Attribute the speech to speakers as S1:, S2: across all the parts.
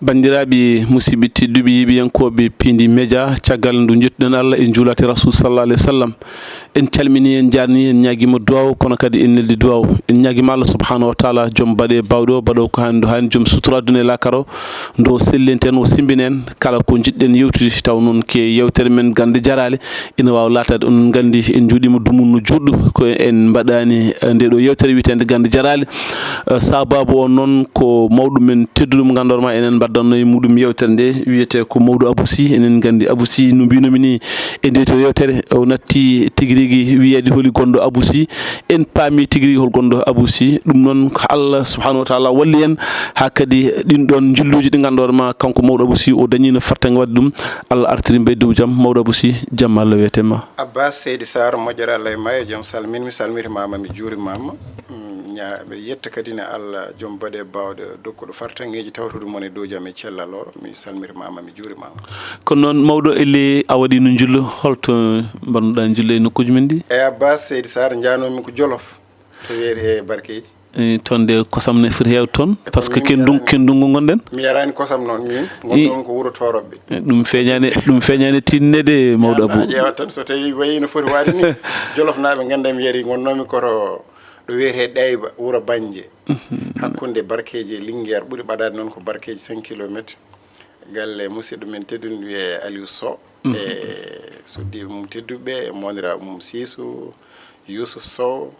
S1: bandiraɓe musidɓe tedduɓe yiɓiyankoɓe Pindi Média caggal ndu jettuɗen Allah e juulate rasul sallallahu alaihi wasallam en calmini en jarni en ñaguima duwaw kono kadi en neldi duwaw en ñaguima Allah subhanahu wa taala joom baɗe bawɗo baɗo ko hani hani joom sutura aduna e lakaro ndo sellenten o simbinen kala ko jiɗɗen yewtude taw noon ke yewtere men gande jarale ina wawa latade on gandi en juuɗima dumunno juɗɗo ko en mbaɗani ndeɗo yewtere witende gande jarale sababu on noon ko mawɗum men tedduɗo mo gandorma enen baddanno e muɗum yewtere nde wiyete ko Maodo Abou Sy enen gandi Abou Sy no mbinomi ni e nde to yewtere o natti tigirigui wiyede holi gonɗo Abou Sy en paami tigirigui hol gonɗo Abou Sy ɗum noon ko Allah subhanahu wa taala walli en ha kadi ɗin ɗon jilluji ɗi gandorma kanko Maodo Abou Sy o dañino fartanga wadde ɗum Allah artiri mbe dow jaam Maodo Abou Sy jaam Allah wiyetema
S2: Abbas Seydi Sar moƴƴere Allah e mayo joom salmin mi salmitimama mi juurimama mbiɗa yetta kadi ne Allah joom baɗe bawɗe dokkuɗo fartangeji tawtude mon e dow jaam e cellal o mi salmitimama mi juurimama
S1: kono noon mawɗo ele a waɗi no jullo holto mbannoɗa jullo e nokkuji men ɗi
S2: e Abbas Seydi Sar janomi ko Jolof to wiyete e Barkeji
S1: toon de kosam ne foti hewde toon par ce que kendungu gonɗen
S2: mi yarani kosam noon min gonɗon ko wuuro Toroɓɓe
S1: ɗum feeñani tinnede Maodo Abou
S2: ƴewat tan so tawi wayi no foti wade ni Jolof naaɓe ganda mi yari gonnomi koto ɗo wiyete Ɗayba wuuro Banje hakkunde Barkeji e Linguére ɓuuri ɓadade noon ko Barkeji 5 kilométre galle musidɗo men tedduɗo wiye Aliou Sow e suddiɓe mum tedduɓe e moniraɓe mum Sisou Youssouf Sow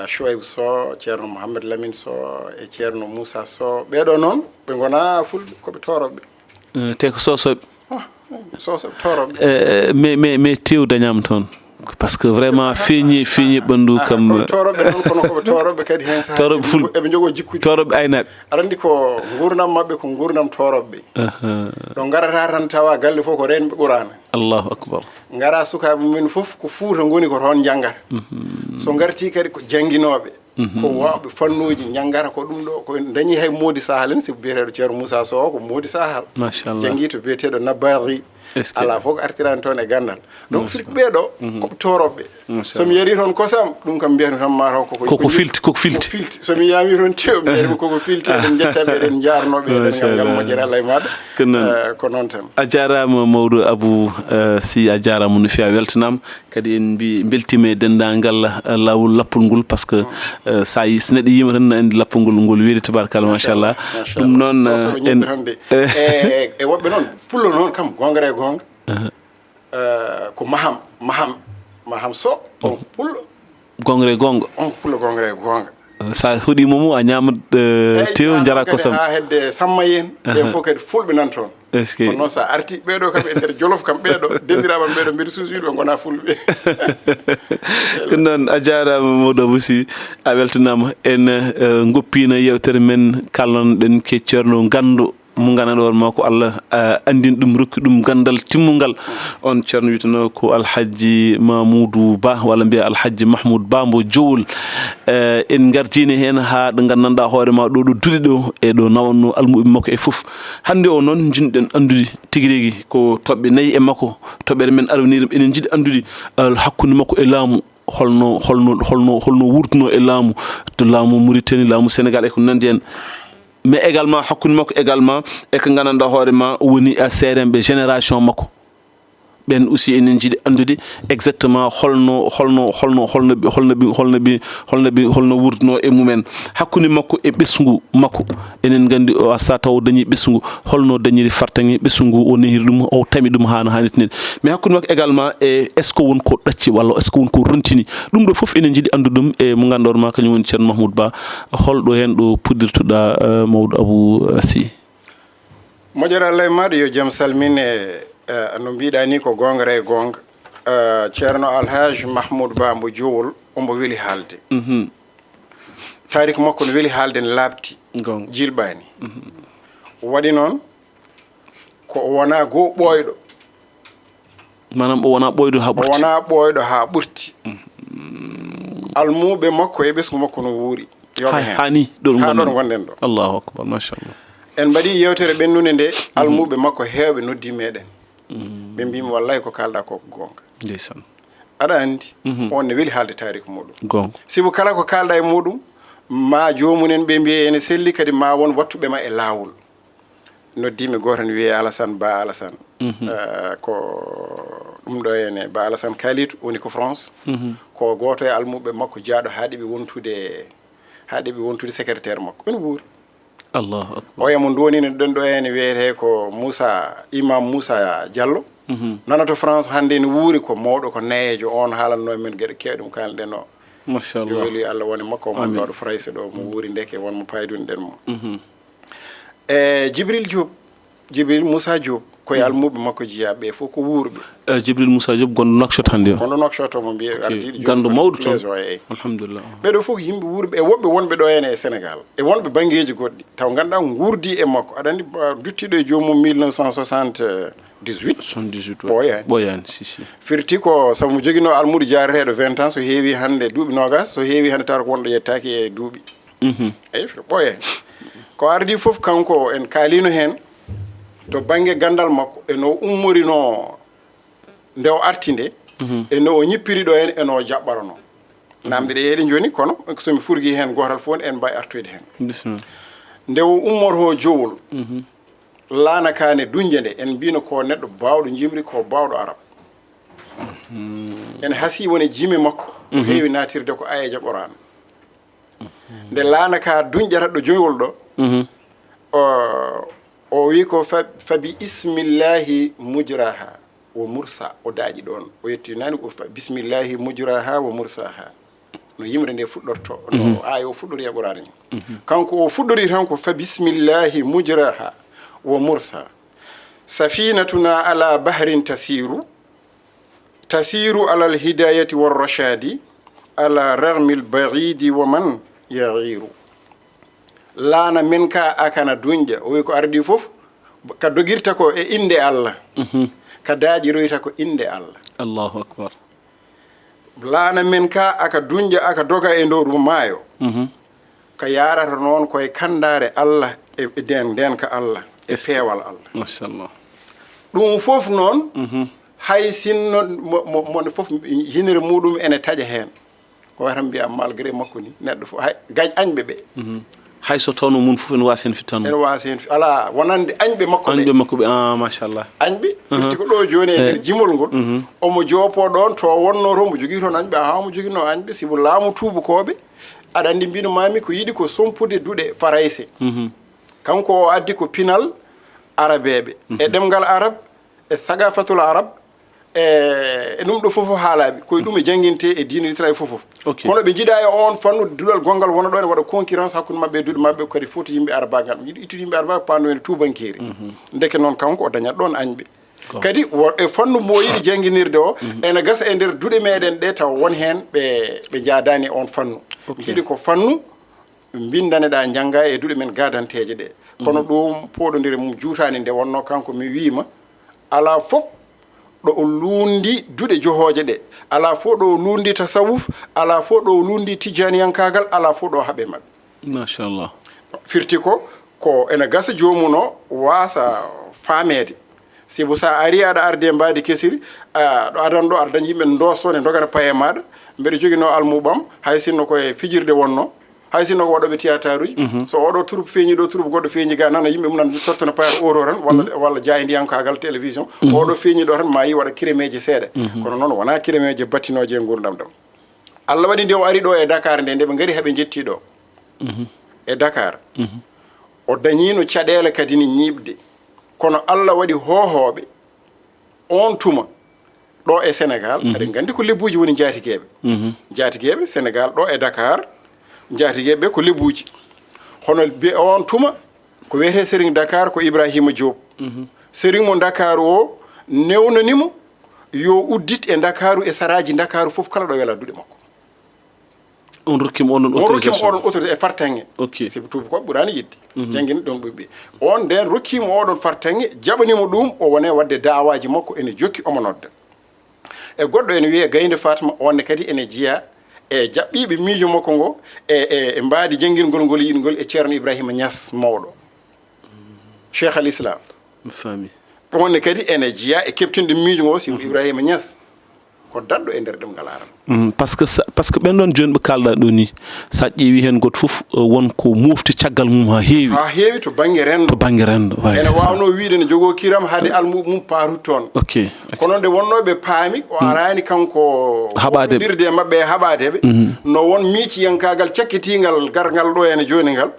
S2: Chouaibou Sow ceerno Mouhamed Lamine Sow e ceerno Moussa Sow ɓeɗo noon ɓe gona fulɓe koɓe Toroɓɓe
S1: te ko sosoɓe
S2: sosoɓe Toroɓɓe
S1: mais tew dañama toon par ce que vraiment feeñi ɓandu kam
S2: Toroɓɓe noon kono koɓe Toroɓɓe kadi hen saaha
S1: Toroɓɓe fulɓe
S2: eɓe jogo jikkuji
S1: Toroɓɓe aynaɓe
S2: aɗa andi ko gurdam mabɓe ko gurdam Toroɓɓe ɗo garata tan tawa galle fof ko renɓe ɓurana
S1: Allahu akbar
S2: gara sukaɓe mumen foof ko Fuuta goni ko toon janggata so garti kadi ko janguinoɓe ko wawɓe fannuji janggata ko ɗum ɗo ko dañi hay Mody Sahal en siko biyeteɗo ceerno Moussa Sow ko Mody Sahal
S1: machallah
S2: jangui to biyeteɗo Nabari ala fof ko artirani toon e gandal donc firko ɓeɗo koɓe Toroɓɓe somi yari toon kosam ɗum kam mbiyata tan mataw
S1: koko filti
S2: somi yami toon tew mi yarimi koko filti eɗen jettaɓe eɗen jarnoɓe eɗen ngal moƴƴere Allah e maɗa ko noon tan
S1: a jarama Maodo Abou Sy a jarama no fewi a weltanama kadi en mbi beltima e dendagal lawol lappol ngol par ce que so neɗɗo yima tan andi lappol ngol weeli tabarakalla machallah ɗum noon
S2: e woɓɓe noon pullo noon kam gongre gonga ko maham Sow on pullo
S1: gongre gonga
S2: on pullo gongre gonga
S1: sa hoɗimo a ñamat tew jara kosam
S2: ha hedde Samma en ɓen fof kadi fulɓe nan toon kono noon sa arti ɓeɗo kam e nder Jolof kam ɓeɗo dendiraɓam ɓeɗo mbiɗa susuɗo gona fulɓe
S1: ko noon a jarama Maodo Abou Sy a weltanama en goppino yewtere men kalnoɗen ke ceerno gandu mo gandanɗo ma ko Allah andini ɗum rokki ɗum gandal timmugal on ceerno witano ko Alhaji Mamoudou Ba walla mbiya Alhaji Mahmoud Ba mbo Jowol en gartini hen ha ɗo gandanɗa hoorema ɗo duuɗi ɗo e ɗo nawanno almuɓe makko e foof hande o noon jinɗen andude tiguirigui ko toɓɓe 4 e makko toɓɓere men arwaniɗum enen jiiɗi andude hakkude makko e laamu holno wurtuno e laamu to laamu Mauritanie laamu Sénégal e ko nandi hen mais également hakkude makko également e ko gandanɗa hoorema woni seeremɓe génération makko ɓen aussi enen jiiɗi andude exactement holno wurtuno e mumen hakkude makko e ɓesgu makko enen gandi o asa taw dañi ɓesgu holno dañiri fartangi ɓesgu o nehiri ɗum o tami ɗum hano hannirtinde mais hakkude makko également e est ce que won ko ɗacci walla est ce que won ko rontini ɗum ɗo foof enen jiiɗi andude ɗum e mo ganduɗa ma kañum woni ceerno Mahmoud Ba holɗo hen ɗo puddirtoɗa Maodo Abou Sy
S2: moƴƴere Allah e maɗa yo jaam salmine no mbiɗa ni ko gongre e gonga ceerno Alhaji Mahmoud Ba mbo Jowol ombo weeli haalde tarik makko no weeli haalde ne labti jilɓani waɗi noon ko wona goo ɓoyɗo
S1: manam o wona ɓoyɗo ha ɓurti
S2: wona ɓoyɗo ha ɓurti almuɓe makko e ɓesgu makko no wuuri
S1: hani ɗon
S2: gonɗen ɗo
S1: Allahu akbar machallah
S2: en mbaɗi yewtere ɓennude nde almuɓe makko heewɓe noddi meɗen ɓe mbimi wallahi ko kalɗa koko gonga
S1: ndeysan
S2: aɗa andi on ne weeli haalde tariku muɗum
S1: gonga
S2: sibu kala ko kalɗa e muɗum ma jomumen ɓe mbiye ene selli kadi ma won wattuɓe ma e laawol noddimi goto ne wiye Alassane Ba Alassane ko ɗum ɗo ene Ba Alassane Kalitou woni ko France ko goto e almuɓe makko jaaɗo haaɗiɓe wontude secrétaire makko ene wuuri
S1: Allahu akbar
S2: o yamo donino ɗon ɗo ene wiyete ko Imam Moussa Diallo nana to France hande ne wuuri ko mawɗo ko nayejo on haalanno men gueɗe kewɗe kalɗen o
S1: machallah
S2: weli Allah woni makko mo ɗo frayse ɗo mo wuuri ndeke wonmo paydunɗen mo e Djibril Moussa Diop koye almuɓe makko jeeyaɓe fof ko wuurɓe
S1: Djibril Moussa Diop gonɗo Nouakchott hannde o
S2: gonɗo Nouakchott mo mbiye ardiɗo
S1: ganndo mawɗo toon
S2: eyyi
S1: alhamdulillah
S2: ɓeɗo fof yimɓe wuurɓe e woɓɓe wonɓe ɗo ene e Sénégal e wonɓe banggueji goɗɗi taw ganduɗa guurdi e makko aɗa andi duttiɗo e joomum 1978
S1: ɓoyani si
S2: firti ko saabu mo joguino almudo jaareteɗo 20 ans so heewi hande duuɓi nogas so heewi hande tawata ko wonɗo yettaki e duuɓi eyyi ɓoyani ko ardi fof kanko en kaalino hen to banggue gandal makko eno ummorino nde o arti nde eno o ñippiri ɗo hen eno jaɓɓarano namde ɗe heeɗi joni kono somi furgui hen gotal fof en mbawi artoyde hen
S1: bisimilla
S2: nde o ummoto jowol laana kane dunje nde en mbino ko neɗɗo bawɗo jimri ko bawɗo arab en haasi woni jimi makko o heewi natirde ko ayeja ɓorana nde laana ka dunƴata ɗo joyol ɗo o wi ko fabi ismillahi mujraha wo mursa o daaƴi ɗon o yetti nani ko bismillahi mujraha wo mursaha no yimre nde fuɗɗorto no aya o fuɗɗori e ɓorani ni kanko o fuɗɗori tan ko fa bismillahi mujraha wo mursa safinatuna ala bahrin tasiru ala alhidayati warrashadi ala ragmi albagidi wa man yagiru laana men ka akana dunƴa o wi ko ardi fof ka dogirta ko e inde Allah ka daaƴiroyta ko inde Allah
S1: Allahu akbar
S2: laana men ka aka dunƴa aka doga e dow maayo ka yarata noon koye kandare Allah e nden ka Allah e peewal Allah
S1: machallah
S2: ɗum fof noon hay sinno mon fof hinere muɗum ene taƴa hen ko wata mbiya malgré makko ni neɗɗo fof hay gañ añɓe ɓe
S1: hay so tawno mun fof ene wasi hen fittano
S2: ene wasi hen ala wonande añɓe makko
S1: ɓe machallah
S2: añɓe firti ko ɗo joni e nder jimol ngol omo joopo ɗon to wonno to mo jogui toon añɓe hamo joguino añɓe simo laamu tubakoɓe aɗa andi mbino mami ko yiiɗi ko sompude duuɗe farayse kanko o addi ko pinal arabeɓe e ɗemgal arab e thagafatul arab e ɗum ɗo fof haalaɓe koye ɗum e jangguinte e diine l'islam fof kono ɓe jiiɗa e on fannude duɗal gongal wona ɗo ne waɗa concurrence hakkude mabɓe e duuɗe mabɓe kadi foti yimɓe arabagal yiiɗi ittude yimɓe araba pando en tubankeri ndeke noon kanko o dañat ɗon añɓe kadi e fannu mo yiɗi jangguinirde o ene gasa e nder duuɗe meɗen ɗe taw won hen ɓe jaadani on fannu jiiɗi ko fannu bindaneɗa jangga e duuɗe men gadanteje ɗe kono ɗum poɗodire mum juutani nde wonno kanko mi wima ala fof ɗo o luundi duuɗe johoje ɗe ala fof ɗo o luundi tasawuf ala fof ɗo o luundi tijaniyankagal ala fof ɗo haaɓe mabɓe
S1: machallah
S2: firti ko ene gasa jomum o wasa famede sibo sa ari aɗa arde mbadi kesiri ɗo adan ɗo aɗa dañi yimɓe dosone dogata paye maɗa mbeɗa joguino almuɓam hay sinno koye fijirde wonno hay sinno ko waɗoɓe théâtre uji so oɗo troupe feeñi ɗo troupe goɗɗo feeñi ga nana yimɓe mum nan tottana payata euro tan walla jaydiyankagal télévision oɗo feeñi ɗo tan ma yi waɗa kiremeje seeɗa kono noon wona kiremeje battinoje e gurdam ɗam Allah waɗi nde o ari ɗo e Dakar nde ɓe gaari haaɓe jetti ɗo e Dakar o dañino caɗele kadi ni ñiɓde kono Allah waɗi hohoɓe on tuma ɗo e Sénégal aɗen gandi ko lebbuji woni jaatigueɓe Sénégal ɗo e Dakar jaatigueɓe ko lebbuji hono on tuma ko wiyete sérigne Dakar ko Ibrahima Diop sérigne mo Dakar o newnanimo yo uddit e Dakaru e saraji Dakaru fof kala ɗo wela duuɗe makko
S1: on rokkimo oɗon
S2: autorisation e fartange sibo tuuba ko ɓurani yidde jangguine ɗon ɓuɓɓe on nden rokkimo oɗon fartange jaɓanimo ɗum o wone wadde dawaji makko ene jokki omo nodda e goɗɗo ene wiye Gaynde Fatma onne kadi ene jeeya e jaɓɓiɓe miijo makko ngo e mbaadi jangguingol ngol yiɗgol e ceerno Ibrahima Niass mawɗo cheikh al islam
S1: mi faami
S2: onne kadi ene jeeya e kebtinde miijo ngo sibo Ibrahima Niass ko dadɗo e nder ɗemgal aran.
S1: Par ce que ɓen ɗon joni ɓe kalɗa ɗo ni sa ƴeewi hen goto fof won ko mofti caggal mum ha heewi
S2: to banggue rendo ene wawno wiide ne jogo kiram haade almumum paru toon.
S1: Ok.
S2: kono nde wonnoɓe paami o arani kanko haɓadeɓe e mabɓe haɓadeɓe no won miiciyankagal cakkitigal gargal ɗo ene joni ngal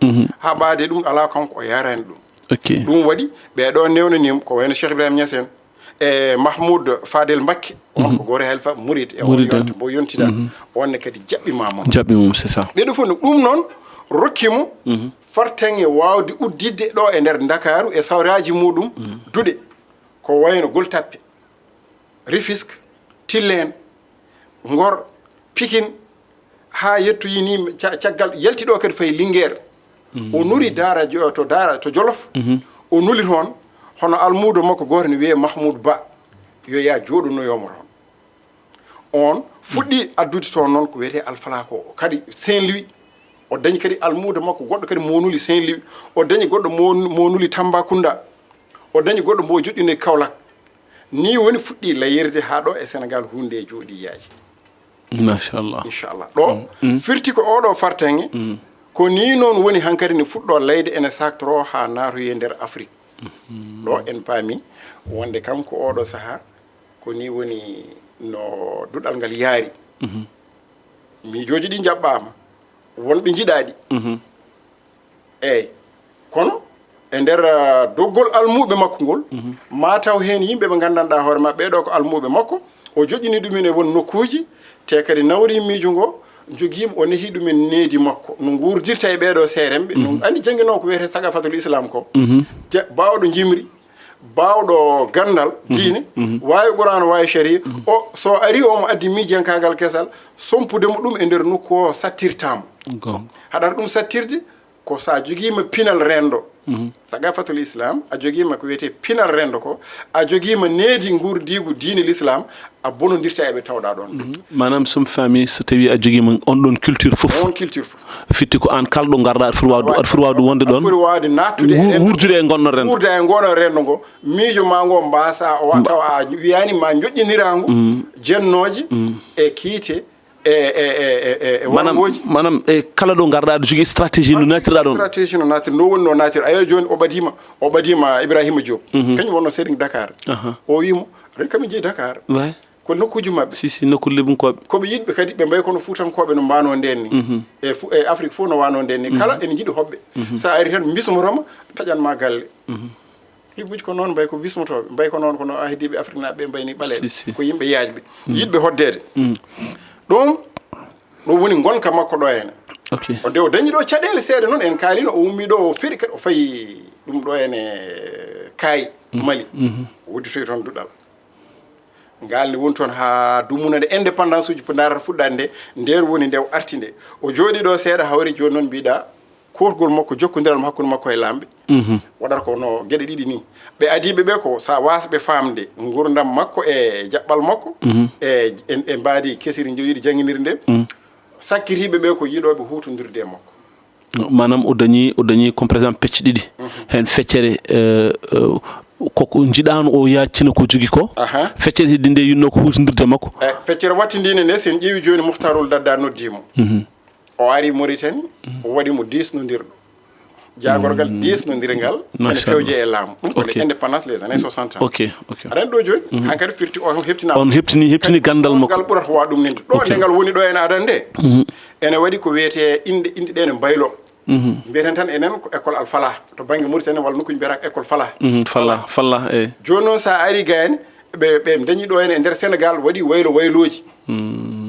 S2: haɓade ɗum ala kanko o yarani ɗum.
S1: Ok.
S2: ɗum waɗi ɓeɗo newnanim ko wayno Cheikh Ibrahima Niass en e Mahmoud Fadel Mbacké on ko goto helfa murid e on yonta mbo yontida onne kadi jaɓɓimamon
S1: c'est ça.
S2: ɓeɗo fof no ɗum noon rokkimo fartange wawde uddidde ɗo e nder Dakaru e sawraji muɗum duɗe ko wayno Gueltappe, Rufisque, Tilène, Ngor, Pikine ha yettoyini caggal yaltiɗo kadi fayi Linguére o nuri to Jolof o nuli toon hono almudo makko goto ne wiye Mahmoud Ba yo ya joɗonoyomo toon on fuɗɗi addude toon noon ko wiyete Alfala ko kadi Saint-Louis o dañi kadi almudo makko goɗɗo kadi monuli Saint-Louis o dañi goɗɗo monuli Tambacounda o dañi goɗɗo mbo joƴƴino e Kaolack ni woni fuɗɗi layirde ha ɗo e Sénégal hunde e jooɗi yaaji
S1: machallah
S2: inchallah ɗo firti ko oɗo fartange ko ni noon woni hankkadi ne fuɗɗo layde ene sactoro ha natoye nder Afrique ɗo en paami wonde kanko oɗo saaha ko ni woni no duɗal ngal yaari miijoji ɗi jaɓɓama wonɓe jiɗaɗi eyyi kono e nder doggol almuɓe makko ngol mataw hen yimɓe ɓe gandanɗa hoore ma ɓeɗo ko almuɓe makko o joƴƴini ɗumen e won nokkuji te kadi nawri miijo ngo joguima o nehi ɗumen needi makko no gurdirta e ɓeɗo seeremɓe no andi jangguino ko wiyete sagafatul islam ko bawɗo jimri bawɗo gandal diine wawi Qur'an wawi sharia o so ari omo addi miijankagal kesal sompudemo ɗum e nder nokku o sattirtamo haɗata ɗum sattirde ko sa joguima pinal rendo sagafatul islam a joguima ko wiyete pinal rendo ko a joguima needi gurdigu diine l'islam a bonodirta eɓe tawɗa ɗon
S1: manam somi faami so tawi a joguima on ɗon culture fof fitti ko an kalɗo garɗa aɗa foti wawde wonde ɗon
S2: foti wawde nattude
S1: wurdude e gonɗon rendo
S2: wurde e goɗon rendo ngo miijo ma ngo mbasa taw a wiyani ma joƴƴinirago jennoje e kiite
S1: manam e kala ɗo garɗa aɗa jogui stratégie no natirɗa ɗon
S2: stratégie no natir no woni no natir ayo joni o ɓadima Ibrahima Diop kañum wonno sérigne Dakar o wimo aɗa kami jeeyi Dakar ko nokkuji mabɓe
S1: si nokkude lebunkoɓe
S2: koɓe yiɗɓe kadi ɓe mbayi kono fuutankoɓe no mbano nden ni e Afrique fof no wano nden ni kala ene jiiɗi hoɓɓe sa ari tan bismotoma taƴanma galle yimɓuji ko noon mbay ko bismotoɓe mbay ko noon kono ahidiɓe Afrique naɓe ɓe mbayni ɓaleɓe ko yimɓe yaajɓe yiɗɓe hoddede ɗum woni gonka makko ɗo hene o nde o dañi ɗo caɗele seeɗa noon en kaalino o ummi ɗo o feeri kadi o fayi ɗum ɗo hene Kaayi Mali o wudditoy toon duɗal ngal ne woni toon ha dumunande indépendance uji po darata fuɗɗade nde nder woni nde o arti nde o jooɗi ɗo seeɗa hawri joni noon mbiɗa kurgol makko jokkodiral hakkude makko e lamɓe waɗata ko no gueɗe ɗiɗi ni ɓe adiɓe ɓe ko sa wasɓe famde gurdam makko e jaɓɓal makko e mbaadi kesiri jowiɗi jangguinir nde sakkiriɓe ɓe ko yiiɗoɓe hutodirde e makko
S1: manam o dañi comme par exemple pecce ɗiɗi hen feccere koko jiɗano o yaccina ko jogui ko feccere heddi nde yinno ko hutodirde makko
S2: feccere wattindine nde sen ƴeewi joni Mouhtarul Dadda noddimo o ari Mauritanie o waɗimo disnodirɗo jagorgal disnodirgal ene fewje e laamu ɗum ko indépendance les années 60 aɗani ɗo joni hankkadi firti on heptinama
S1: on heptini gandal makko
S2: gal ɓurata wa ɗum ninde ɗo nde ngal woni ɗo ene aɗan nde ene waɗi ko wiyete inde ɗe ne mbaylo mbiyeten tan enen ko école Alfala to banggue Mauritanie walla nokkuji mbiyata école
S1: Fala
S2: joni noon sa ari gayne ɓe dañi ɗo hen e nder Sénégal waɗi wayloji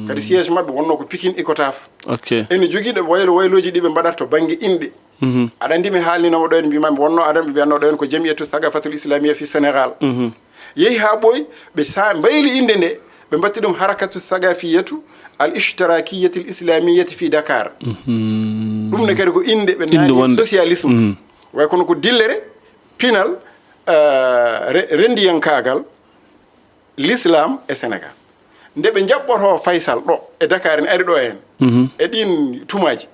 S2: kadi siège mabɓe wonno ko Pikine Icotaf ene joguiɗo wayloji ɗi ɓe mbaɗata to banggue inɗe aɗa andi mi haalninoma ɗo en mbimami wonno aɗan ɓe mbiyatno ɗo en ko jamiyatu sagafatul islamia fi Sénégal yeehi ha ɓooyi ɓe sa mbayli inde nde ɓe mbatti ɗum harakatu sagafiyatu al ishtirakiyati l islamiyati fi Dakar ɗum ne kadi ko inde ɓe nani socialisme way kono ko dillere pinal rendiyankagal l'islam e Sénégal nde ɓe jaɓɓoto Faysal ɗo e Dakar ne ari ɗo hen e ɗin tumaji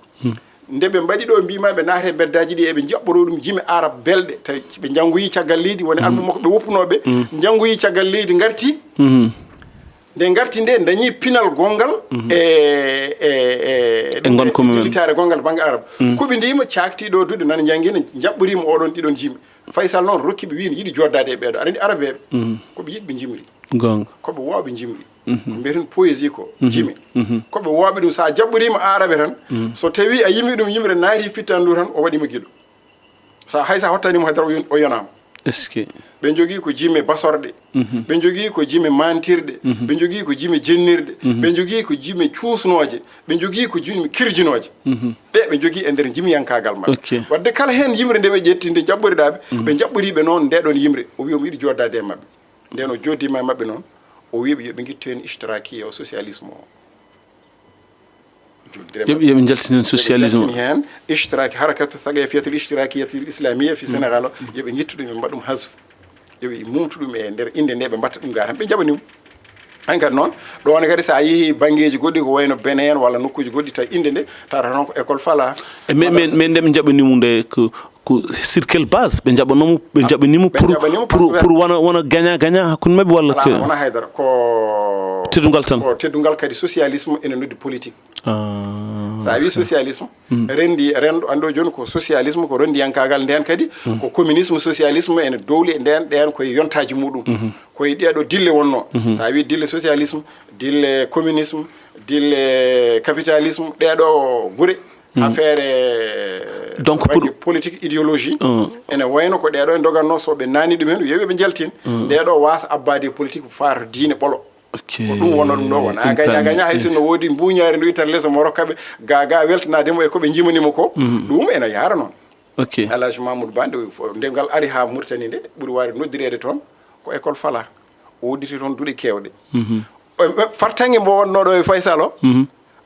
S2: nde ɓe mbaɗi ɗo mbima ɓe naate beddaji ɗi eɓe jaɓɓoro ɗum jimi arab belɗe tawi ɓe janggoyi caggal leydi woni almu makko ɓe woppunoɓe janggoyi caggal leydi garti nde garti nde dañi pinal gongal e
S1: gonko men
S2: litare gongal banggue arabe kuɓe ndima caktiɗo duɗe nana jangguina jaɓɓorima oɗon ɗiɗon jimɓe Faysal noon rokkiɓe wiino yiiɗi joddade e ɓeeɗo aɗa andi arabeɓe koɓe yiɗɓe jimri
S1: gonga
S2: koɓe wowɓe jimri ko mbiyeten poésie ko jimi koɓe wowɓe ɗum sa jaɓɓorima arabe tan so tawi a yimi ɗum yimre naati fittandu tan o waɗima guiɗo sa haysa hottanimo haydara o yonama
S1: est ce que
S2: ɓe jogui ko jime basorɗe ɓe jogui ko jime mantirɗe ɓe jogui ko jime jennirɗe ɓe jogui ko jime cuusnoje ɓe jogui ko jime kirjinoje ɗe ɓe jogui e nder jimiyankagal mabɓe wadde kala hen yimre nde ɓe ƴetti nde jaɓɓoriɗaɓe ɓe jaɓɓoriɓe noon ndeɗon yimre o wi omo yiɗi joddade e mabɓe nden o joddima e mabɓe noon o wiɓe yoɓe guittu hen ishtirakiya o socialisme o
S1: yoɓe jaltinen socialisme
S2: hen ishtiraki harakatu thaqafiyatul ishtirakiyatul islamia fi sénégal o yoɓe guittu ɗum ɓe mbaɗa ɗum hasf yoɓe mumtu ɗum e nder inde nde ɓe mbatta ɗum ga tan ɓe jaɓanimo han kadi noon ɗone kadi sa yeehi banggueji goɗɗi ko wayno Benin walla nokkuji goɗɗi taw inde nde tawata toon ko école fala
S1: mais nde ɓe jaɓanimo nde ko sur quelle base ɓe jaɓanomo ɓe jaɓanimo pour wona gagnant hakkude mabɓe walla
S2: wona haydara ko
S1: teddungal tan
S2: ko teddungal kadi socialisme ene noddi politique sa wi socialisme rendo ando joni ko socialisme ko rondiyankagal nden kadi ko communisme socialisme ene dowli e ɗen koye yontaji muɗum koye ɗeɗo dille wonno sa wi dille socialisme dille communisme dille capitalisme ɗeɗo guure affaire
S1: donc pour
S2: politique idéologie ene wayno ko ɗeɗo e doganno soɓe nani ɗum hen yewi ɓe jaltin ndeɗo wasa abbade politique far diine ɓolo ko ɗum wonno ɗum ɗo wona gaña hay sinno woodi mbuñaari ndu ittata lesa mo rokkaɓe ga weltanademo e koɓe jimanimo ko ɗum ene yara noon Alhaji Mamadou Ba nde ngal ari ha Mauritanie nde ɓuuri wawde noddirede toon ko école fala o wodditi toon duuɗe kewɗe fartangue mbo wonnoɗo e Faysal o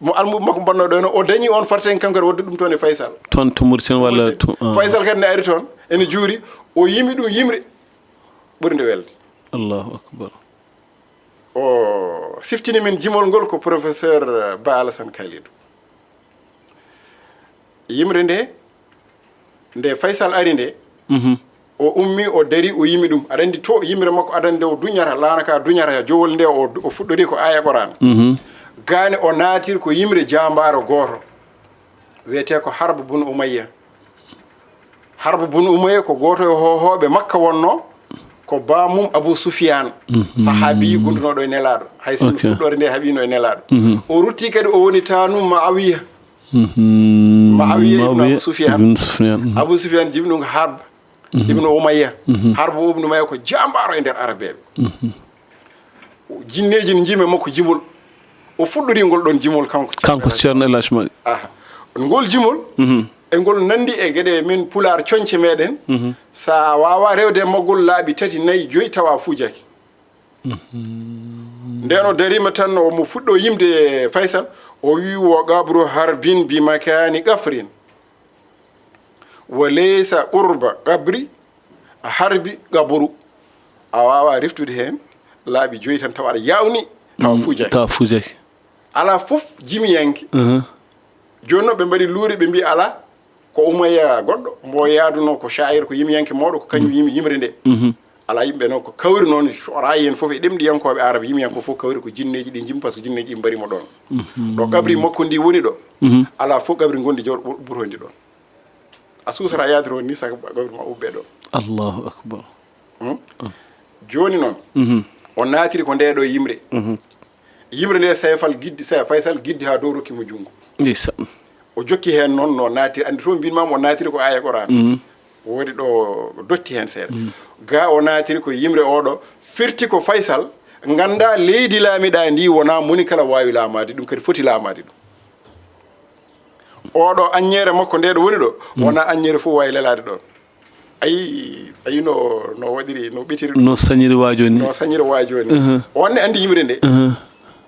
S2: mo almuɓe makko bonnoɗo hen o dañi on fartangue kanko wadde ɗum toon e Faysal
S1: toon to Mauritanie walla
S2: Faysal kadi ne ari toon ene juuri o yimi ɗum yimre ɓuuri nde welde
S1: Allahu akbar
S2: o siftini min jimol ngol ko professeur Ba Alassane Kalidou yimre nde Faysal ari nde o ummi o dari o yimi ɗum aɗa andi to yimre makko aɗa andi o duñata lanaka duñata jowol nde o fuɗɗori ko aya Qur'an gane o naatir ko yimre jambaro goto wiyete ko Harb bun Umayya ko goto e hohoɓe Makka wonno ko bamum Abou Soufiane sahabi gonɗunoɗo e nelaɗo hay sinno fuɗɗore nde haɓino e nelaɗo o rutti kadi o woni tanum Ma'awiya ibn Abou Soufiane Abou Soufiane jibini ɗum ko Harb ibn Umayya Harb ibn Umayya ko jambaro e nder arabeɓe jinneji ne jimi makko jimol o fuɗɗori ngol ɗon jimol kanko
S1: Ceerno El Hadji Malick
S2: ngol jimol e ngol nandi e gueɗe min pular coñce meɗen sa wawa rewde maggol laaɓi 3 4 5 tawa fuujaki nden o darima tan omo fuɗɗo yimde Faysal o wi wo gabru harbin bi makani gafrin wa laysa qurba gabri harbi gabru a wawa reftude hen laaɓi 5 tan tawa aɗa yawni tawa fuujaki ala fof jimiyanke jonno ɓe mbaɗi luuri ɓe mbi ala ko Umayya goɗɗo mbo yaaduno ko sha'ir ko yimiyanke mawɗo ko kañum yimi yimre nde ala yimɓe noon ko kawri noon corayi hen foof e ɗemɗiyankoɓe arabe yimiyanko fof kawri ko jinneji ɗi jimi par ce que jinneji ɗi mbarimo ɗon ɗo gabri makko ndi woni ɗo ala fof gabri gondi jawɗo ɓurondi ɗon a suusata yaade toon ni saka gabri ma ubbe ɗo
S1: Allahu akbar
S2: joni noon o naatiri ko ndeɗo yimre nde Faysal giddi ha dow rokkimo jungo o jokki hen noon no naatiri andi to mbinmama o naatiri ko aya Qur'an wodi ɗo dotti hen seeɗa ga o naatiri ko yimre oɗo firti ko Faysal ganda leydi laamiɗa ndi wona moni kala wawi laamade ɗum kadi foti laamade ɗum oɗo aññere makko ndeɗo woni ɗo wona aññere fof wawi lelade ɗon ayi no waɗiri no ɓitiri
S1: no sañiri wajoni
S2: onne andi yimre nde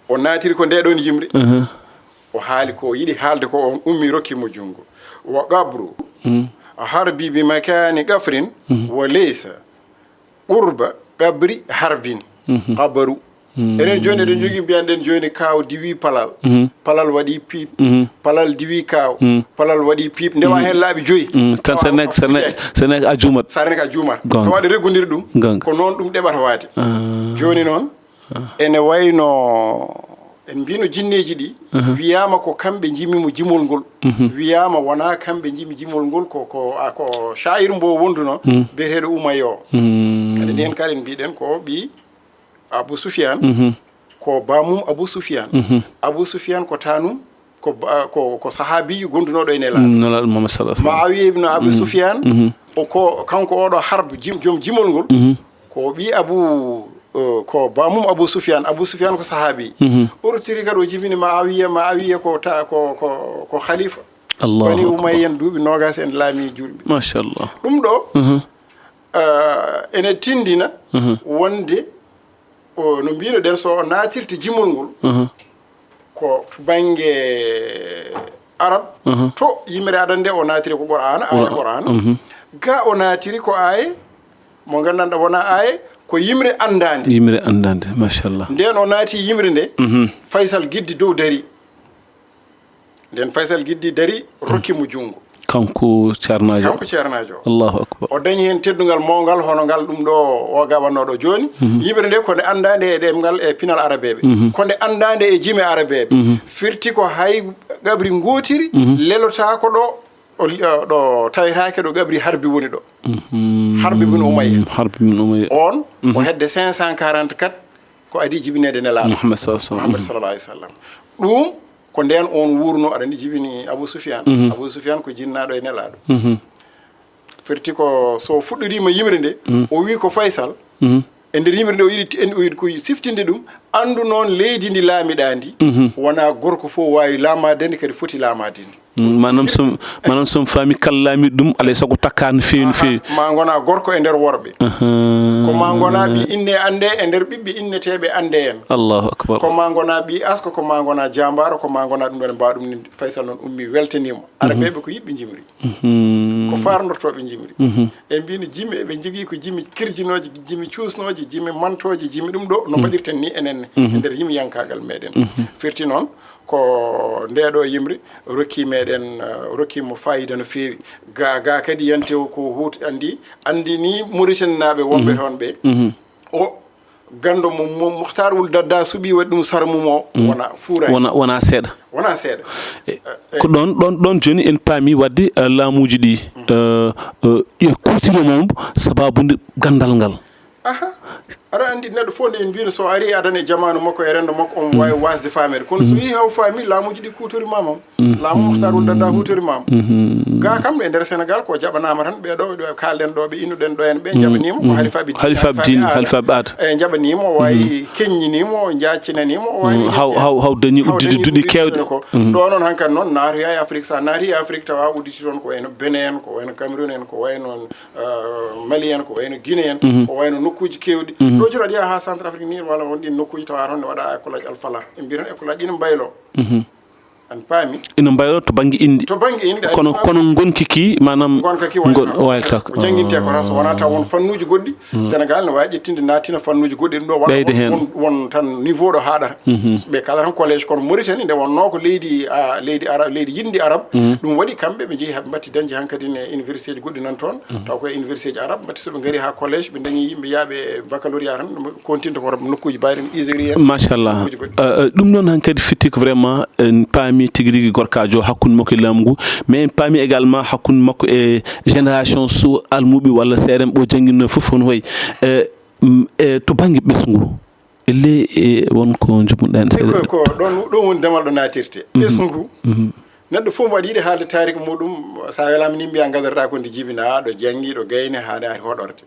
S2: o naatiri ko ndeɗon yimre o haali ko yiɗi haalde ko on ummi rokkimo jungo wa gabru harbi bi makani gafrin wa laysa qurba gabri harbin qabaru enen joni eɗen jogui mbiyanɗen joni kaw diwi palal palal waɗi piip palal diwi kaw palal waɗi piip ndewa hen laaɓi 5
S1: tan senek a juumat
S2: ko waɗa reggodiri ɗum ko noon ɗum ɗeɓata waade joni noon ene wayno en mbino jinneji ɗi wiyama ko kamɓe jimimo jimol ngol wiyama wona kamɓe jimi jimol ngol ko sha'ir mbo wonduno biyeteɗo Umayya o ade nden kadi en mbiɗen ko ɓi Abou Soufiane ko bamum Abou Soufiane Abou Soufiane ko tanum ko sahabiyu gondunoɗo e nelaɗo
S1: Muhammad sallallahu alaihi wasallam
S2: Muawiya ibn Abi Soufiane ko kanko oɗo harb joom jimol ngol ko ɓi ko bamum Abou Soufiane ko sahabi ortiri kadi o jibini Muawiya ko khalifa woni Umayya en duuɓi nogas en laami julɓe
S1: machallah
S2: ɗum ɗo ene tindina wonde no mbino ɗen so natirta jimol ngol ko bange arab to yimre adande o natiri ko qur'ana ga o natiri ko aye mo gandanɗa wona aye ko yimre andande
S1: machallah
S2: nden o naati yimre nde Faysal Giddi dow dari nden Faysal Giddi dari rokkimo jungo
S1: kanko ceernajo Allahu akbar
S2: o dañi hen teddugal mawgal hono ngal ɗum ɗo o gawannoɗo joni yimre nde ko nde andande e ɗemgal e pinal arabeɓe ko nde andande e jime arabeɓe firti ko hay gabri gotiri lelota ko ɗo tawetake ɗo gabri harbi woni ɗo harbi bin Umayya on o hedde 544 ko adi jibinede nelaɗo Muhammad sallallahu alaihi wasallam ɗum ko nden on wurno aɗa andi jibini Abou Soufiane ko jinnaɗo e nelaɗo firti ko so fuɗɗorima yimre nde o wi ko Faysal e nder yimre nde o yiɗi ko siftinde ɗum andu noon leydi ndi laamiɗa ndi wona gorko fof wawi laamade ndi kadi foti laamade ndi
S1: manam som fami kala laami ɗum alay sago takka no fewi no fewi
S2: ma gona gorko e nder worɓe ko ma gona ɓi inne ande e nder ɓiɓɓe inneteɓe ande en
S1: Allahu akbar
S2: ko ma gona ɓi asko ko ma gona jambaro ko ma gona ɗum ɗon mbawa ɗum ni Faysal noon ummi weltanimo arabeɓe ko yiɓɓe jimri ko farnortoɓe jimri e mbino jimi eɓe jogui ko jimi kirjinoji jimi cuusnoji jimi mantoji jimi ɗum ɗo no mbaɗirten ni enenne e nder yimi yankagal meɗen firti noon ko ndeɗo yimri rokki meɗen rokkimo fayida no fewi ga kadi yante ko andi ni Mauritanie naɓe wonɓe toon ɓe o gando mo Mukhtar Wul Dadda suuɓi waɗi ɗum sarmum o wona fuurani
S1: wona seeɗa ko ɗon joni en paami wadde laamuji ɗi kutiromom sababude gandal ngal aɗa andi neɗɗo fof nde en mbino so ari adana e jamanu makko e rendo makko on wawi wasde famede kono so yi haw faami laamuji ɗi kutorimamam laamu Mukhtar Wul Dadda kutorimama ga kam e nder Sénégal ko jaɓanama tan ɓeɗo kalɗen ɗo ɓe innuɗen ɗo en ɓe jaɓanimo ko halifaɓe aada e jaɓanimo o wawi keññinimo jaccinanimo o wawi haw dañi uddide duuɗi kewɗe
S2: ko ɗo noon hankkadi noon naatoya e Afrique sa naati e Afrique tawa udditi toon ko wayno Benin en ko wayno Cameroun en ko wayno Mali en ko wayno Guinée en ko wayno nokkuji kewɗi ɗo joni aɗa ha Centrafrique ni walla won ɗin nokkuji tawa toon ne waɗa école aji Alfala en mbiyan école aji ina mbaylo an paami
S1: ina mbaylo to banggue inde kono gonki ki manam wayta
S2: ko jangguinte ko tan so wona taw won fannuji goɗɗi Sénégal ne wawi ƴettinde natina fannuji goɗɗi ɗum ɗo waɗa won tan niveau ɗo haɗata ɓe kala tan collège kono Mauritanie nde wonno ko leydi arabe leydi yindi arabe ɗum waɗi kamɓe ɓe jeehi haɓe batti dañji hankkadi ne université ji goɗɗi nan toon taw koye université ji arabe batti soɓe gaari ha collège ɓe dañi yimɓe yaaɓe baccalauréat tan continte ko nokkuji mbayɗen Iseri en
S1: machallah ɗum noon hankkadi fitti ko vraiment en paami tigi rigui gorkajo hakkude makko e laamu ngu mais en paami également hakkude makko e génération so almuɓe walla seeɗen ɓo jangguinno foof hono wayi to banggue ɓesgu elle wonko jomuɗen
S2: seeɗa ko ɗon woni demal ɗo natirte ɓesgu neɗɗo fof mbaɗa yiɗi haalde tarik muɗum sa welama ni mbiya gadarɗa ko nde jibina ɗo janggi ɗo gayni haade ari hoɗorde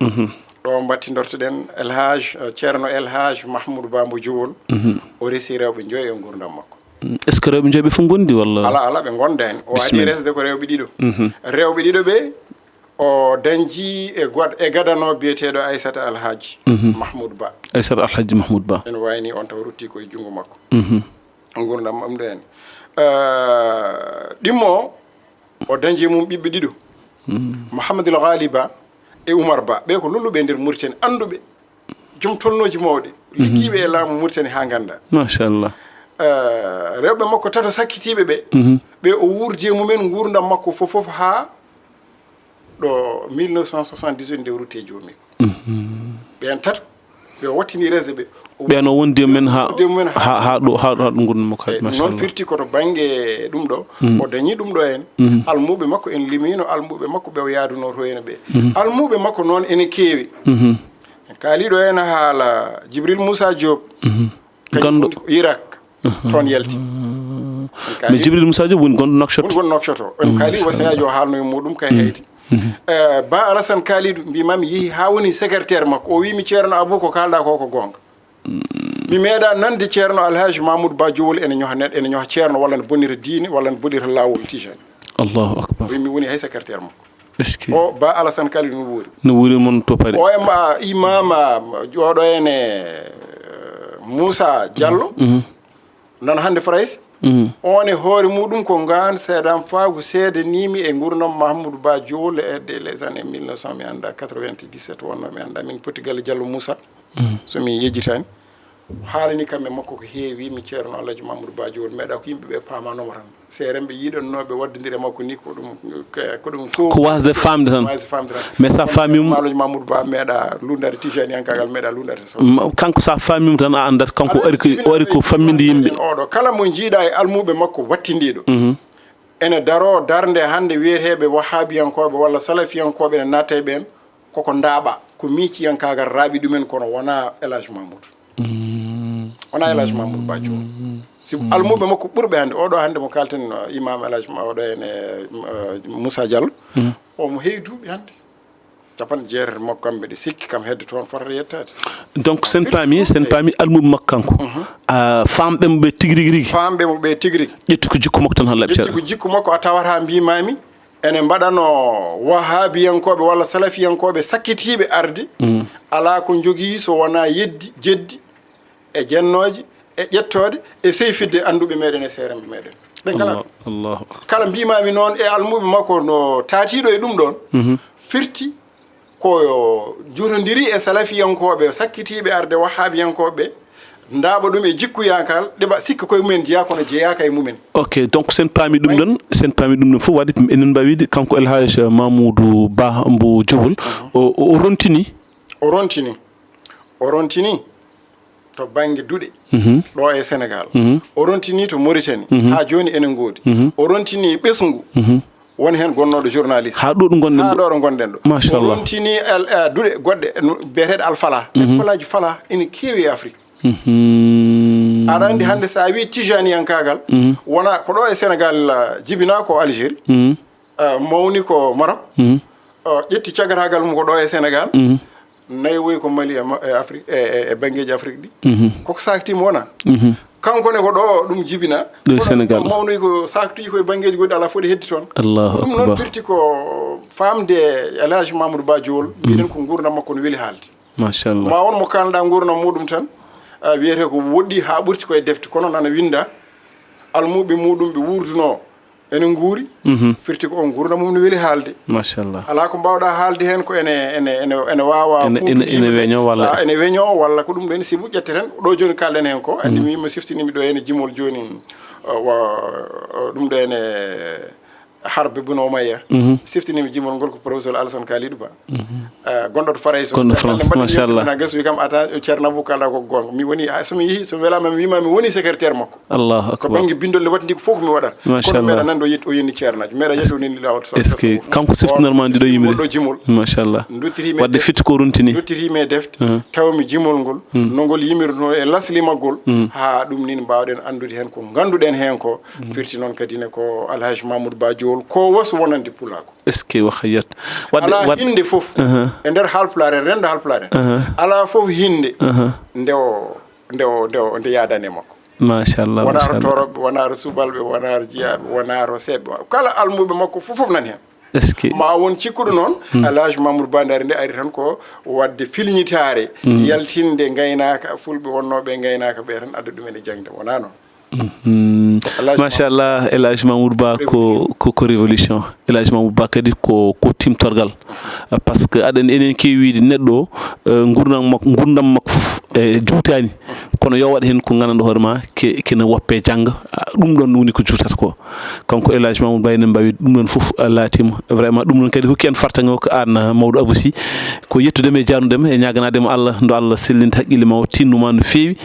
S2: ɗo battinortoɗen Elhaj ceerno Elhaj Mahmoudou Bambo Diowol o resi rewɓe joyi e gurdam makko
S1: est ce que rewɓe joyi ɓe fof gondi walla
S2: ala ɓe gondani o waɗi resde ko rewɓe ɗiɗo rewɓe ɗiɗo ɓe o dañji e gadano biyeteɗo Aissata Alhaji Mahmoudou Ba
S1: Aissata Alhaji Mahmoudou Ba
S2: ene wayni on taw rutti koye jungo makko gurdam am ɗo en ɗimmo o dañji mum ɓiɓɓe ɗiɗo Mouhamadoul Ghali Ba e Oumar Ba ɓe ko lolluɓe e nder Mauritanie anduɓe joom tolnoji mawɗe liggiɓe e laamu Mauritanie ha ganda
S1: machallah
S2: rewɓe makko tato sakkitiɓe ɓe o wurdi e mumen gurdam makko fof ha ɗo 1978 nde rutti e joomi ɓen tato ɓe wattini resde ɓe
S1: ɓeno wondi men ha ɗo gurduma kadi
S2: noon firti koto banggue ɗum ɗo o dañi ɗum ɗo hen almuɓe makko en limino almuɓe makko ɓe o yaaduno to hene ɓe almuɓe makko noon ene keewi en kaaliɗo hen haala Djibril Moussa Diop
S1: ganndo
S2: Irak toon yalti
S1: mais Djibril Moussa Diop woni gonɗo Nouakchott
S2: woni gonɗo Nouakchott o en kaali wasiyaji o haalno e muɗum kay heyti Ba Alassane Kalidou mbimami yeehi ha woni secrétaire makko o wimi ceerno Abou ko kalɗa ko gonga mi meeɗa nande ceerno Alhaji Mamoudou Ba Diowol ene ñoha neɗɗo ene ñoha ceerno walla ne bonnira diine walla ne bonnira lawol tijani
S1: Allahu akbar
S2: mi woni hay secrétaire makko
S1: est-ce que
S2: o Ba Alassane Kalidou
S1: no wuuri mon to pare
S2: o imama oɗo ene Moussa Diallo nan hande Frays on e hoore muɗum ko ngan seedam faago seedanimi e gurdam Mahamoudou Ba Diowol les années 1900 mi anda 97 wonno mi anda min poti galle Diallo Moussa somi yejjitani haalani kam e makko ko heewi mi ceerno Alhaji Mamoudou Ba Diowol meeɗa ko yimɓeɓe pamanoma tan seeremɓe yiɗannoɓe waddodira makko ni ko ɗum
S1: ko wasde famde tan mais sa famima
S2: Alhaji Mamoudou Ba meeɗa lundade tijani yankagal meeɗa lundade
S1: kanko sa famima tan a andat kanko o ari ko famminde yimɓe
S2: oɗo kala mo jiiɗa e almuɓe makko wattindiɗo ene daro darde hande wiyeteɓe wahabiyankoɓe walla salafiyankoɓe ne natta e ɓen koko ndaaɓa ko miiciyankagal raaɓi ɗumen kono wona Elhadji Mamoudou wona Elhadji Mamoudou Ba Diowol si almuɓe makko ɓurɓe hande oɗo hande mo kalten imam Elhadji oɗo ene Moussa Diallo omo heewi duuɓi hande capanɗe jeetati makko kamɓe ɗe sikki kam hedde toon fotata yettade
S1: donc sen paami almuɓe makko kanko famɓe mo ɓe tigui rigui
S2: famɓe mo ɓe tigui rigui
S1: ƴettu ko jikku makko tan ha laaɓi
S2: ƴettu ko jikku makko a tawata mbimami ene mbaɗano wahabiyankoɓe walla salafiyankoɓe sakkitiɓe arde ala ko jogui so wona jeddi e jennoje e ƴettode e seyfidde anduɓe meɗen e seeremɓe meɗen ɓe ngala kala mbimami noon e almuɓe makko no taatiɗo e ɗum ɗon firti ko jutodiri e salafiyankoɓe sakkitiɓe arde wahabiyankoɓe ndaaɓa ɗum e jikkuyankal ɗeɓa sikka koye mumen jeeya kono jeeyaka e mumen
S1: ok donc sen paami ɗum ɗon fof waɗi enen mbawide kanko Elhadji Mamoudou Ba mbo Diowol o rontini to banggue duuɗe ɗo e Sénégal o rontini to Mauritanie ha joni enen goodi o rontini ɓesgu woni hen gonnoɗo journaliste ha ɗo ɗo
S2: gonɗen ɗo
S1: machallah
S2: o rontini duuɗe goɗɗe biyeteɗe alfala école aji fala ene keewi e Afrique aɗa andi hande sa wi tijaniyankagal wona ko ɗo e Sénégal jibina ko Algérie mawni ko Maroc ƴetti cagatagal mum ko ɗo e Sénégal nayi woyi ko Mali e Afrique e banggueji Afrique ɗi koko saktima wona kankone ko ɗo ɗum jibina
S1: ɗo Sénégal
S2: mawnoyi ko saktuji koye banggueji goɗɗi ala foɗi heddi toon
S1: ɗum
S2: noon firti ko famde Elhadji Mamoudou Ba Diowol mbiɗen ko gurdam makko no weeli haalde
S1: machallah
S2: ma won mo kalɗa gurdam muɗum tan wiyete ko woɗɗi ha ɓurti koye defte kono nana winda almuɓe muɗum ɓe wurduno ene guuri firti ko on gurdam mum no weeli haalde
S1: machallah
S2: ala ko mbawɗa haalde hen ko ene wawa ene weño walla ko ɗum ɗo ene sibu ƴette tan ɗo joni kalɗen hen ko andi mima siftinimi ɗo ene jimol joni ɗum ɗo ene harbe Bouna Oumaya siftinimi jimol ngol ko professeur Alassane Kalidou Ba gonɗo to Faray machallah gasu wi kam ata ceerno Abou kalɗa ko gonga mi woni somi yeehi so welama mi wima mi woni secrétaire makko
S1: Allahu akbar
S2: ko banggue bindolle wattidi ko fof ko mi waɗata kono meeɗa nande o yenni ceernaji meeɗa yetti o nenni lawol
S1: est ce que kanko siftinarma ɗiɗo yimre
S2: ɗo jimol
S1: machallah wadde fitti ko runtini
S2: duttirimi e defte tawmi jimol ngol no ngol yimirno e laslimagol ha ɗum ni mbawɗen andude hen ko ganduɗen hen ko firti noon kadi ne ko Elhadji Mamoudou Ba Diowol ko wasu wonande pulako
S1: est ce que wakhayat
S2: ala hinde fof e nder halpulare rendo halpulare ala fof hinde nde yadane makko
S1: machallah
S2: wonaro toroɓe wonaro subalɓe wonaro jiyaɓe wonaro seɓɓe kala almuɓe makko fof nan hen
S1: est ce que
S2: ma won cikkuɗo noon Elhadji Mamoudou Ba nde ari tan ko wadde filñitare yaltinde gaynaka fulɓe wonnoɓe gaynaka ɓe tan adda ɗumen e jangde wona noon
S1: machallah Elhadji Mamoudou Ba ko révolution Elhadji Mamadou Ba kadi ko timtorgal par ce que aɗen enen kewi wiide neɗɗo gurdam makko fof e juutani kono yo waɗa hen ko gandanɗo hoore ma kene woppe jangga ɗum ɗon woni ko juutata ko kanko Elhadji Mamadou Ba enen mbawi ɗum ɗon fof laatima vraiment ɗum ɗon kadi hokki en fartago ko an Maodo Abou Sy ko yettudema e jarnudema e ñaganadema Allah ndo Allah sellinta haqqille ma o tinnuma no fewi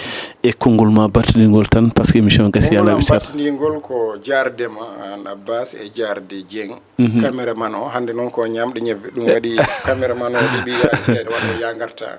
S1: e konngol ma battinigol tan par ce que émission gasi ala
S2: battinigol ko jardema an Abbas e jarde Dieng caméraman o hande noon ko ñamde ñebbe ɗum waɗi caméraman o ɗiɓi yaade seeɗa waɗo ya garta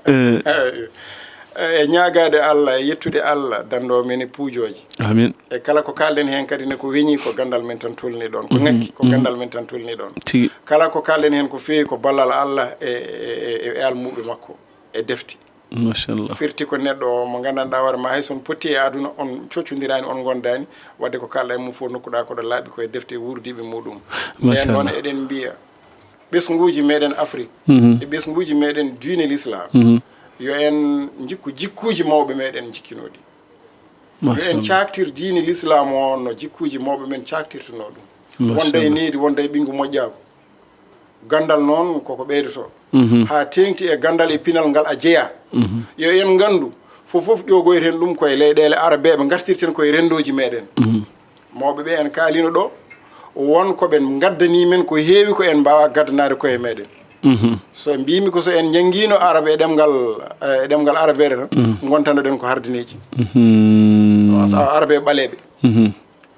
S2: e ñaagade Allah e yettude Allah danndo men e puujoji
S1: amin
S2: e kala ko kalden hen kadi ne ko weñi ko gandal men tan tolni ɗon ko ngakki ko gandal men tan tolni ɗon
S1: tigi
S2: kala ko kalden hen ko feewi ko ballal Allah e almuɓe makko e defti
S1: machallah
S2: firti ko neɗɗo mo gandanɗa hoore ma hay son potti e aduna on coccodirani on gondani wadde ko kalɗa e mum fof nokkuɗa koɗo laaɓi koye defte wurdiɓe muɗum nden noon eɗen mbiya ɓesguji meɗen Afrique e ɓesguji meɗen diine l'islam yo en jikku jikkuji mawɓe meɗen jikkinoɗi yo en caktir diine l'islam o no jikkuji mawɓe men caktirtuno ɗum wonda e needi wonda e ɓingu moƴƴako gandal noon koko ɓeydoto ha tengti e gandal e pinal ngal a jeeya yo en gandu fof ƴogoyten ɗum koye leyɗele arabeɓe gartirten koye rendoji meɗen mawɓe ɓe en kaalino ɗo won koɓe gaddani men ko heewi ko en mbawa gaddanade koye meɗen so mbimi ko so en jangguino arabe e ɗemgal arabere tan gontanoɗen ko hardineji arabe ɓaleɓe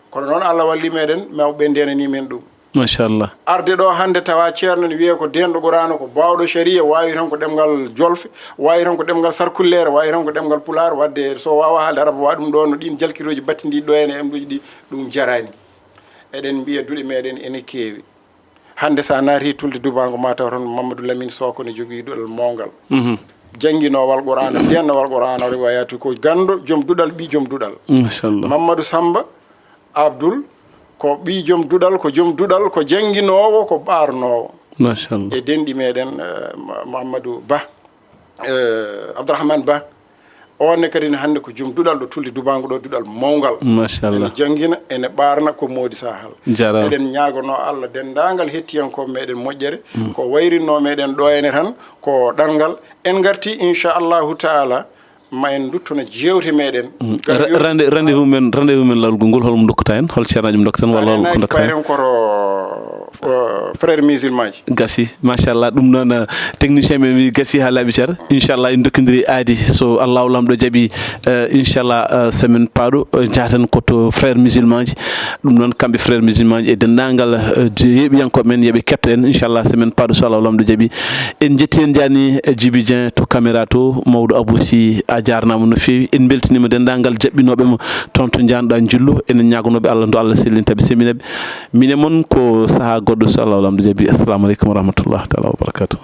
S2: kono noon Allah walli meɗen mawɓe ndenani men ɗum
S1: machallah
S2: arde ɗo hande tawa ceerno ne wiye ko denɗo Qur'an ko bawɗo sharia wawi tan ko ɗemgal jolfe wawi tan ko ɗemgal sarkullere wawi tan ko ɗemgal pular wadde so wawa haalde araba wa ɗum ɗo no ɗin jalkiroji battidiɗi ɗo ene emɗuji ɗi ɗum jarani eɗen mbiya duuɗe meɗen ene keewi hande sa naati tulde dubango ma taw tan Mamadou Lamine Soko ne jogui duɗal mawgal jangguinowal Qur'an ndennowal Qur'an o riwayatu ko gando joom duɗal ɓi joom duɗal machallah Mamadou Samba Abdoul ko ɓi joom duɗal ko jangguinowo ko ɓarnowo machallah e denɗi meɗen Mamadou Ba Abdourahmane Ba onne kadi ne hande ko joom duɗal ɗo tulde dubango ɗo duɗal mawgal machallah ene jangguina ene ɓarna ko modi sahal eɗen ñagono Allah dendagal hettiyankoɓe meɗen moƴƴere ko wayrinno meɗen ɗo ene tan ko ɗangal en garti inchallahu taala ma en duttono jewte meɗen
S1: rendez-vous men lawol ngol holmo dokkata en hol ceernaji mo dokkatan walla holko dokkata en frère musulman ji gasi machallah ɗum noon technicien men wi gasi ha laaɓi ceer inchallah en dokkodiri aadi so allahu lamɗo jaaɓi inchallah semaine paaɗo jahaten koto frère musulman ji ɗum noon kamɓe frère musulman ji e dendagal yeeɓiyankoɓe men yooɓe ketto en inchallah semaine paaɗo so allahu lamɗo jaaɓi en jetti en jani Djiby Dieng to caméra to Maodo Abou Sy a jarnama no fewi en beltanima dendagal jaɓɓinoɓemo toon to janɗa jullo enen ñagonoɓe Allah ndo Allah sellintaɓe seminaɓe mine moon ko saaha goɗɗo so Allah lamɗo jaaɓi assalamu aleykum wa rahmatullah taala wa barakatuh